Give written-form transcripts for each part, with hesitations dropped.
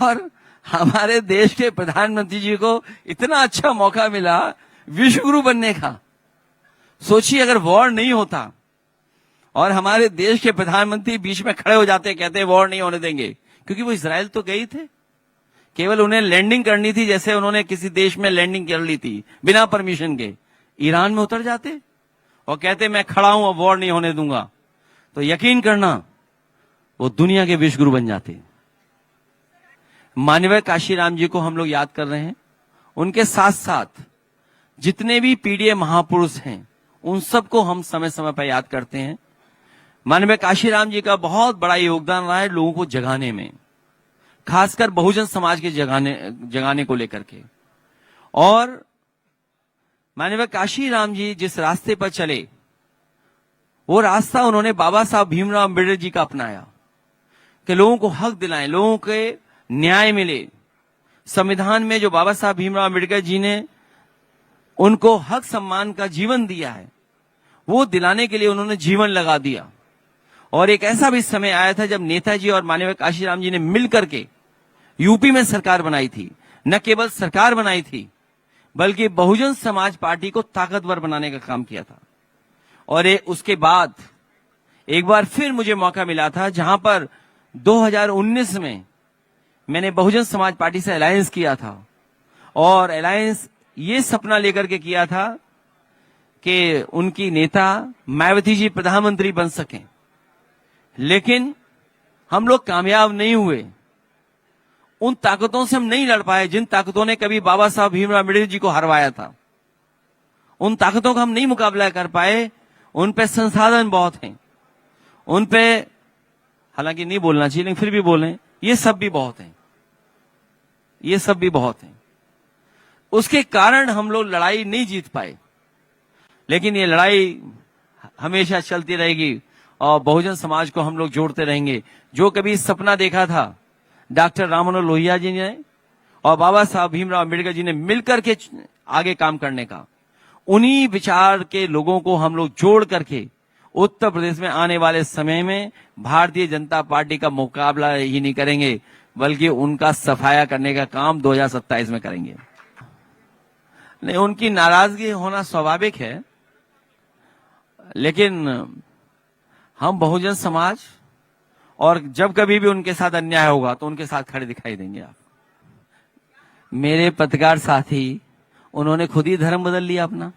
और हमारे देश के प्रधानमंत्री जी को इतना अच्छा मौका मिला विश्व गुरु बनने का। सोचिए अगर वॉर नहीं होता और हमारे देश के प्रधानमंत्री बीच में खड़े हो जाते, कहते वॉर नहीं होने देंगे, क्योंकि वो इजराइल तो गए थे, केवल उन्हें लैंडिंग करनी थी, जैसे उन्होंने किसी देश में लैंडिंग कर ली थी बिना परमिशन के, ईरान में उतर जाते और कहते मैं खड़ा हूं, अब वॉर नहीं होने दूंगा, तो यकीन करना वो दुनिया के विश्व गुरु बन जाते। माननीय काशीराम जी को हम लोग याद कर रहे हैं। उनके साथ साथ जितने भी पीडीए महापुरुष हैं उन सबको हम समय समय पर याद करते हैं। माननीय काशीराम जी का बहुत बड़ा योगदान रहा है लोगों को जगाने में, खासकर बहुजन समाज के जगाने को लेकर के। और माननीय काशीराम जी जिस रास्ते पर चले वो रास्ता उन्होंने बाबा साहब भीमराव अम्बेडकर जी का अपनाया कि लोगों को हक दिलाएं, लोगों के न्याय मिले। संविधान में जो बाबा साहब भीमराव अम्बेडकर जी ने उनको हक सम्मान का जीवन दिया है वो दिलाने के लिए उन्होंने जीवन लगा दिया। और एक ऐसा भी समय आया था जब नेताजी और माननीय काशीराम जी ने मिलकर के यूपी में सरकार बनाई थी। न केवल सरकार बनाई थी बल्कि बहुजन समाज पार्टी को ताकतवर बनाने का काम किया था। और उसके बाद एक बार फिर मुझे मौका मिला था जहां पर 2019 में मैंने बहुजन समाज पार्टी से अलायंस किया था। और अलायंस ये सपना लेकर के किया था कि उनकी नेता मायावती जी प्रधानमंत्री बन सकें, लेकिन हम लोग कामयाब नहीं हुए। उन ताकतों से हम नहीं लड़ पाए जिन ताकतों ने कभी बाबा साहब भीमराव अम्बेडकर जी को हरवाया था। उन ताकतों का हम नहीं मुकाबला कर पाए। उन पे संसाधन बहुत हैं, उन पे हालांकि नहीं बोलना चाहिए लेकिन फिर भी बोलें, ये सब भी बहुत हैं, ये सब भी बहुत हैं। उसके कारण हम लोग लड़ाई नहीं जीत पाए, लेकिन ये लड़ाई हमेशा चलती रहेगी और बहुजन समाज को हम लोग जोड़ते रहेंगे। जो कभी सपना देखा था डॉक्टर राम मनोहर लोहिया जी ने और बाबा साहब भीमराव अम्बेडकर जी ने मिलकर के आगे काम करने का, उन्हीं विचार के लोगों को हम लोग जोड़ करके उत्तर प्रदेश में आने वाले समय में भारतीय जनता पार्टी का मुकाबला ही नहीं करेंगे बल्कि उनका सफाया करने का काम 2027 में करेंगे। नहीं, उनकी नाराजगी होना स्वाभाविक है, लेकिन हम बहुजन समाज और जब कभी भी उनके साथ अन्याय होगा तो उनके साथ खड़े दिखाई देंगे आप। मेरे पत्रकार साथी उन्होंने खुद ही धर्म बदल लिया अपना।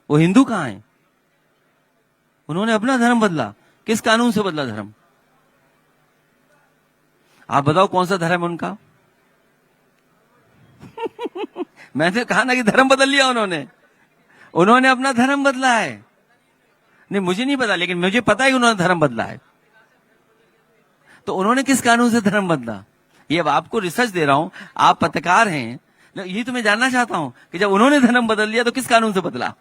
वो हिंदू कहां है? उन्होंने अपना धर्म बदला। किस कानून से बदला धर्म? आप बताओ कौन सा धर्म है उनका? मैंने कहा ना कि धर्म बदल लिया उन्होंने। उन्होंने अपना धर्म बदला है। नहीं, मुझे नहीं पता, लेकिन मुझे पता है कि उन्होंने धर्म बदला है। तो उन्होंने किस कानून से धर्म बदला? ये अब आपको रिसर्च दे रहा हूं, आप पत्रकार हैं, ये तो मैं जानना चाहता हूं कि जब उन्होंने धर्म बदल लिया तो किस कानून से बदला?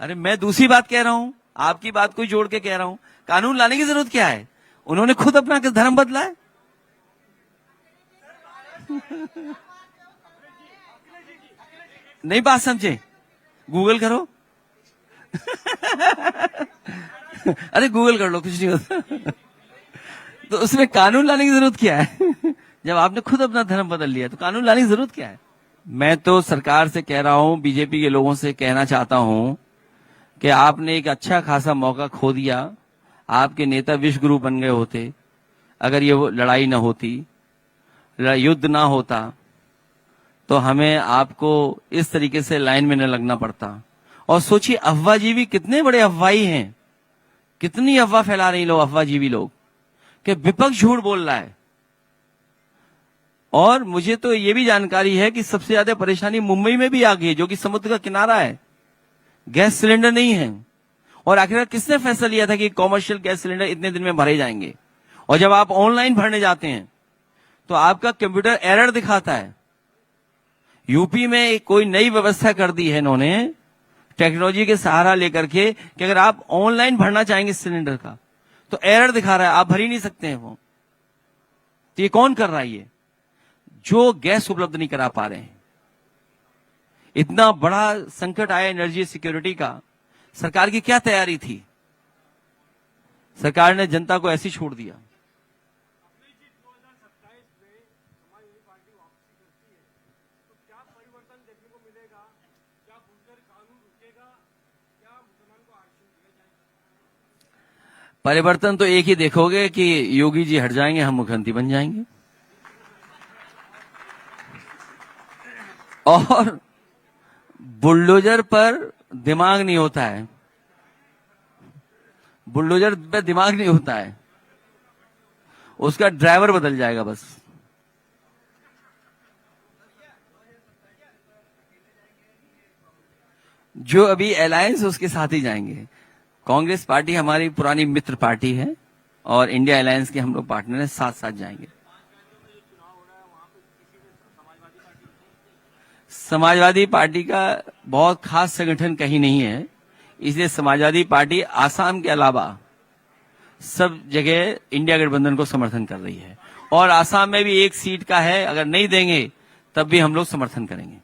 अरे मैं दूसरी बात कह रहा हूं, आपकी बात को जोड़ के कह रहा हूं। कानून लाने की जरूरत क्या है? उन्होंने खुद अपना धर्म बदला है। नहीं बात समझे? गूगल करो। अरे गूगल कर लो, कुछ नहीं होता। तो उसमें कानून लाने की जरूरत क्या है? जब आपने खुद अपना धर्म बदल लिया तो कानून लाने की जरूरत क्या है? मैं तो सरकार से कह रहा हूं, बीजेपी के लोगों से कहना चाहता हूं कि आपने एक अच्छा खासा मौका खो दिया। आपके नेता विश्व गुरु बन गए होते अगर ये लड़ाई ना होती, युद्ध ना होता, तो हमें आपको इस तरीके से लाइन में न लगना पड़ता। और सोचिए अफवाहजीवी कितने बड़े अफवाही हैं, कितनी अफवाह फैला रही लोग, अफवाहजीवी लोग, कि विपक्ष झूठ बोल रहा है। और मुझे तो ये भी जानकारी है कि सबसे ज्यादा परेशानी मुंबई में भी आ गई है, जो कि समुद्र का किनारा है। गैस सिलेंडर नहीं है। और आखिर किसने फैसला लिया था कि कॉमर्शियल गैस सिलेंडर इतने दिन में भरे जाएंगे? और जब आप ऑनलाइन भरने जाते हैं तो आपका कंप्यूटर एरर दिखाता है। यूपी में कोई नई व्यवस्था कर दी है इन्होंने टेक्नोलॉजी के सहारा लेकर के कि अगर आप ऑनलाइन भरना चाहेंगे सिलेंडर का तो एरर दिखा रहा है, आप भर ही नहीं सकते हैं वो। तो ये कौन कर रहा है? ये जो गैस उपलब्ध नहीं करा पा रहे हैं। इतना बड़ा संकट आया एनर्जी सिक्योरिटी का, सरकार की क्या तैयारी थी? सरकार ने जनता को ऐसे ही छोड़ दिया। परिवर्तन तो एक ही देखोगे कि योगी जी हट जाएंगे, हम मुख्यमंत्री बन जाएंगे। और बुलडोजर पर दिमाग नहीं होता है, बुलडोजर पे दिमाग नहीं होता है, उसका ड्राइवर बदल जाएगा बस। जो अभी अलायंस उसके साथ ही जाएंगे। कांग्रेस पार्टी हमारी पुरानी मित्र पार्टी है और इंडिया अलायंस के हम लोग पार्टनर हैं, साथ साथ जाएंगे। समाजवादी पार्टी का बहुत खास संगठन कहीं नहीं है, इसलिए समाजवादी पार्टी आसाम के अलावा सब जगह इंडिया गठबंधन को समर्थन कर रही है और आसाम में भी एक सीट का है, अगर नहीं देंगे तब भी हम लोग समर्थन करेंगे।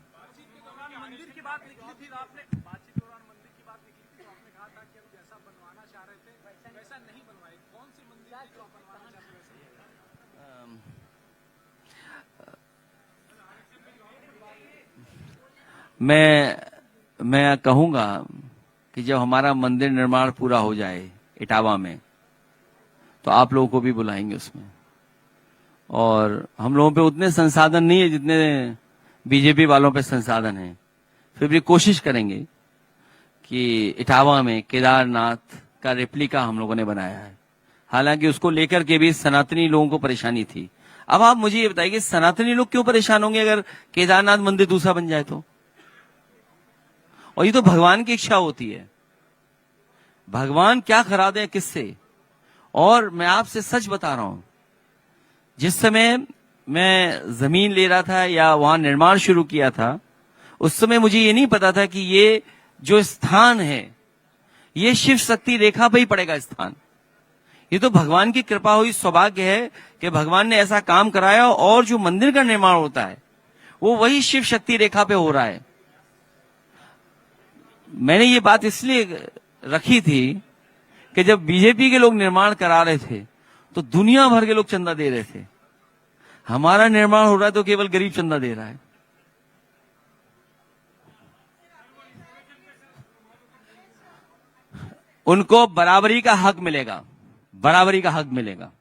मैं कहूंगा कि जब हमारा मंदिर निर्माण पूरा हो जाए इटावा में, तो आप लोगों को भी बुलाएंगे उसमें। और हम लोगों पे उतने संसाधन नहीं है जितने बीजेपी वालों पे संसाधन है, फिर भी कोशिश करेंगे कि इटावा में केदारनाथ का रेप्लिका हम लोगों ने बनाया है। हालांकि उसको लेकर के भी सनातनी लोगों को परेशानी थी। अब आप मुझे ये बताइए कि सनातनी लोग क्यों परेशान होंगे अगर केदारनाथ मंदिर दूसरा बन जाए तो? और ये तो भगवान की इच्छा होती है, भगवान क्या करा दे किससे। और मैं आपसे सच बता रहा हूं, जिस समय मैं जमीन ले रहा था या वहां निर्माण शुरू किया था, उस समय मुझे ये नहीं पता था कि ये जो स्थान है ये शिव शक्ति रेखा पे ही पड़ेगा स्थान। ये तो भगवान की कृपा हुई, सौभाग्य है कि भगवान ने ऐसा काम कराया और जो मंदिर का निर्माण होता है वो वही शिव शक्ति रेखा पे हो रहा है। मैंने ये बात इसलिए रखी थी कि जब बीजेपी के लोग निर्माण करा रहे थे तो दुनिया भर के लोग चंदा दे रहे थे, हमारा निर्माण हो रहा है तो केवल गरीब चंदा दे रहा है। उनको बराबरी का हक मिलेगा, बराबरी का हक मिलेगा।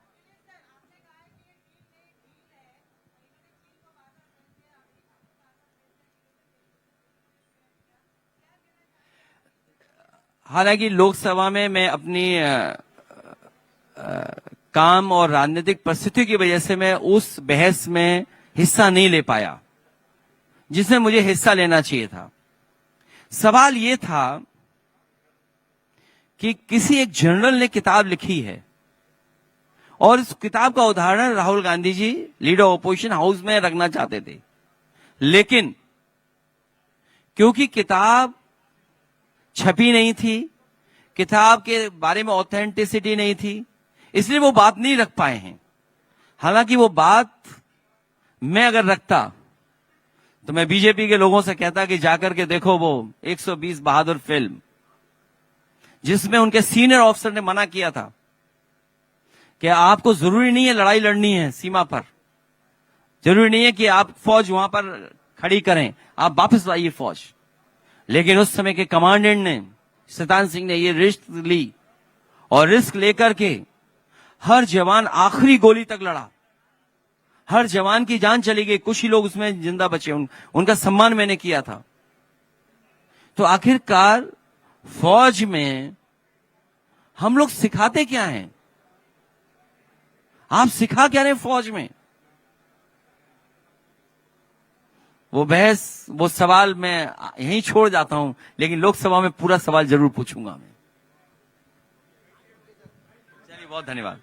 हालांकि लोकसभा में मैं अपनी काम और राजनीतिक परिस्थितियों की वजह से मैं उस बहस में हिस्सा नहीं ले पाया जिसमें मुझे हिस्सा लेना चाहिए था। सवाल ये था कि किसी एक जर्नल ने किताब लिखी है और इस किताब का उदाहरण Rahul Gandhi ji leader opposition house में रखना चाहते थे, लेकिन क्योंकि किताब छपी नहीं थी, किताब के बारे में ऑथेंटिसिटी नहीं थी, इसलिए वो बात नहीं रख पाए हैं। हालांकि वो बात मैं अगर रखता तो मैं बीजेपी के लोगों से कहता कि जाकर के देखो वो 120 बहादुर फिल्म, जिसमें उनके सीनियर ऑफिसर ने मना किया था कि आपको जरूरी नहीं है लड़ाई लड़नी है सीमा पर, जरूरी नहीं है कि आप फौज वहां पर खड़ी करें, आप वापस लाइए फौज। लेकिन उस समय के कमांडेंट ने, शैतान सिंह ने ये रिस्क ली और रिस्क लेकर के हर जवान आखिरी गोली तक लड़ा, हर जवान की जान चली गई, कुछ ही लोग उसमें जिंदा बचे, उनका सम्मान मैंने किया था। तो आखिरकार फौज में हम लोग सिखाते क्या हैं? आप सिखा क्या रहे फौज में? वो बहस, वो सवाल मैं यहीं छोड़ जाता हूं, लेकिन लोकसभा में पूरा सवाल जरूर पूछूंगा मैं। चलिए, बहुत धन्यवाद।